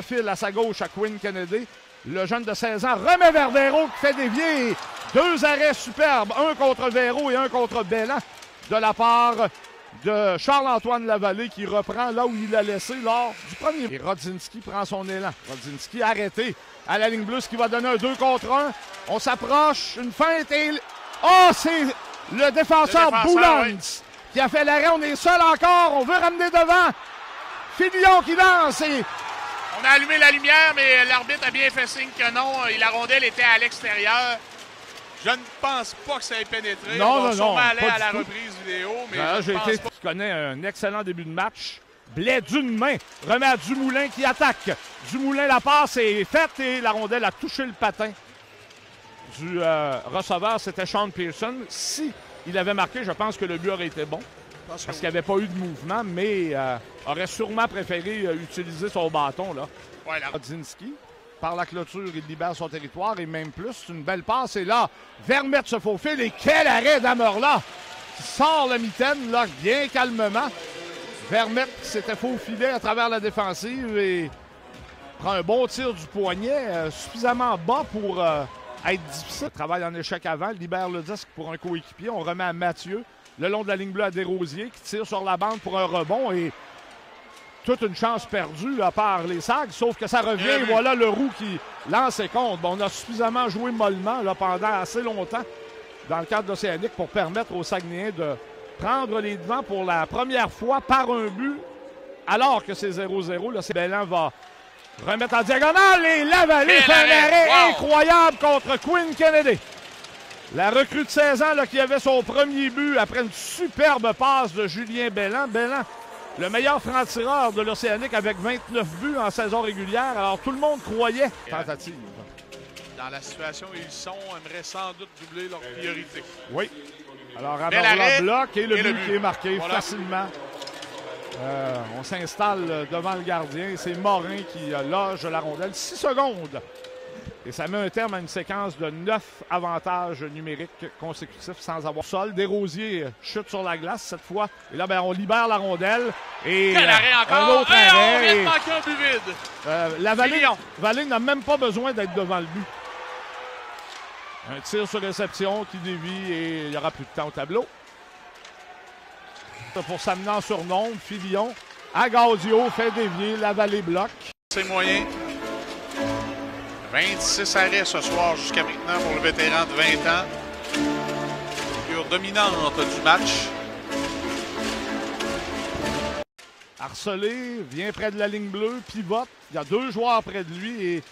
File à sa gauche à Quinn Kennedy. Le jeune de 16 ans remet vers Véro qui fait dévier. 2 arrêts superbes, un contre Véro et un contre Belland de la part de Charles-Antoine Lavallée qui reprend là où il l'a laissé lors du premier. Et Rodzinski prend son élan. Rodzinski arrêté à la ligne bleue, ce qui va donner un 2 contre 1. On s'approche, une feinte et... Oh, c'est le défenseur Boulans qui a fait l'arrêt. On est seul encore, on veut ramener devant. Filion qui lance et... On a allumé la lumière, mais l'arbitre a bien fait signe que non. Et la rondelle était à l'extérieur. Je ne pense pas que ça ait pénétré. Non, on va sûrement aller à la tout. reprise vidéo, mais Tu connais un excellent début de match. Blais d'une main, remet à Dumoulin qui attaque. Dumoulin, la passe est faite et la rondelle a touché le patin du receveur. C'était Sean Pearson. Si il avait marqué, je pense que le but aurait été bon. Parce qu'il n'y avait pas eu de mouvement, mais aurait sûrement préféré utiliser son bâton. Là. Ouais, Rodzinski, par la clôture, il libère son territoire et même plus. C'est une belle passe. Et là, Vermette se faufile. Et quel arrêt d'Amorla qui sort la mitaine, là, bien calmement. Vermette s'était faufilé à travers la défensive et prend un bon tir du poignet, suffisamment bas pour être difficile. Travaille en échec avant, libère le disque pour un coéquipier. On remet à Mathieu. Le long de la ligne bleue à Desrosiers qui tire sur la bande pour un rebond et toute une chance perdue à part les Sags, sauf que ça revient et voilà le Roux qui lance et compte. Bon, on a suffisamment joué mollement là, pendant assez longtemps dans le cadre d'Océanique pour permettre aux Saguenayens de prendre les devants pour la première fois par un but alors que c'est 0-0. Là, Belland va remettre en diagonale et Lavallée fait un arrêt incroyable contre Quinn Kennedy. La recrue de 16 ans là, qui avait son premier but après une superbe passe de Julien Belland. Belland, le meilleur franc-tireur de l'Océanique avec 29 buts en saison régulière. Alors tout le monde croyait. Tentative. Dans la situation où ils sont, aimeraient sans doute doubler leur priorité. Oui. Alors Amorla bloque et le but qui est marqué facilement. On s'installe devant le gardien. C'est Morin qui loge la rondelle. 6 secondes. Et ça met un terme à une séquence de 9 avantages numériques consécutifs sans avoir sol. Desrosiers chute sur la glace cette fois. Et là, ben, on libère la rondelle. Et quel arrêt encore! Un autre arrêt. On vient de manquer un but vide. La Vallée n'a même pas besoin d'être devant le but. Un tir sur réception qui dévie et il n'y aura plus de temps au tableau. Pour s'amener en surnombre, Filion, Agazio fait dévier, la Vallée bloque. C'est moyen. 26 arrêts ce soir jusqu'à maintenant pour le vétéran de 20 ans. Figure dominante du match. Harcelé, vient près de la ligne bleue, pivote. Il y a 2 joueurs près de lui et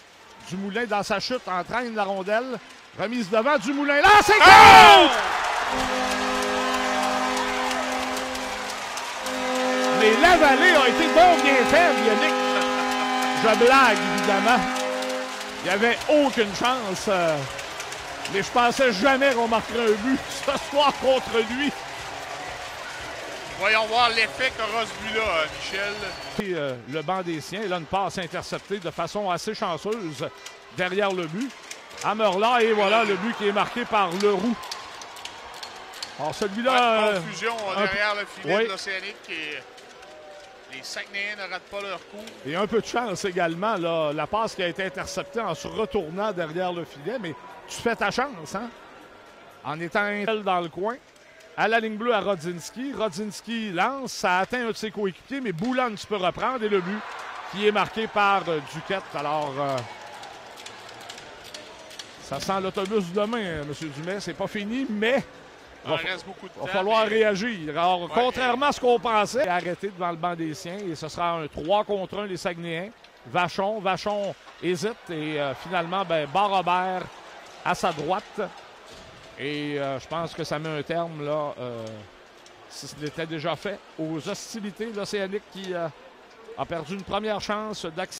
Dumoulin, dans sa chute, entraîne la rondelle. Remise devant, Dumoulin. Là, c'est goal! Mais Lavallée a été donc bien fait, Yannick. Je blague, évidemment. Il n'y avait aucune chance. Mais je pensais jamais qu'on marquerait un but ce soir contre lui. Voyons voir l'effet qu'aura ce but-là, Michel. Et, le banc des siens, là, une passe interceptée de façon assez chanceuse derrière le but. Amorla, et voilà le but qui est marqué par Leroux. Alors celui-là... confusion derrière le filet de l'Océanique et les Saguenayens ne ratent pas leur coup. Et un peu de chance également, là, la passe qui a été interceptée en se retournant derrière le filet, mais tu fais ta chance, hein? En étant dans le coin. À la ligne bleue à Rodzinski. Rodzinski lance, ça atteint un de ses coéquipiers, mais Boulans peut reprendre et le but qui est marqué par Duquette. Alors... ça sent l'autobus demain, M. Dumais. C'est pas fini, mais il reste beaucoup de temps. Va falloir réagir. Alors, contrairement à ce qu'on pensait, arrêté devant le banc des siens et ce sera un 3 contre 1 les Saguenayens. Vachon hésite et finalement, ben, Bar-Robert à sa droite. Et je pense que ça met un terme, là, si ce n'était déjà fait, aux hostilités de l'Océanique qui a perdu une première chance d'accès.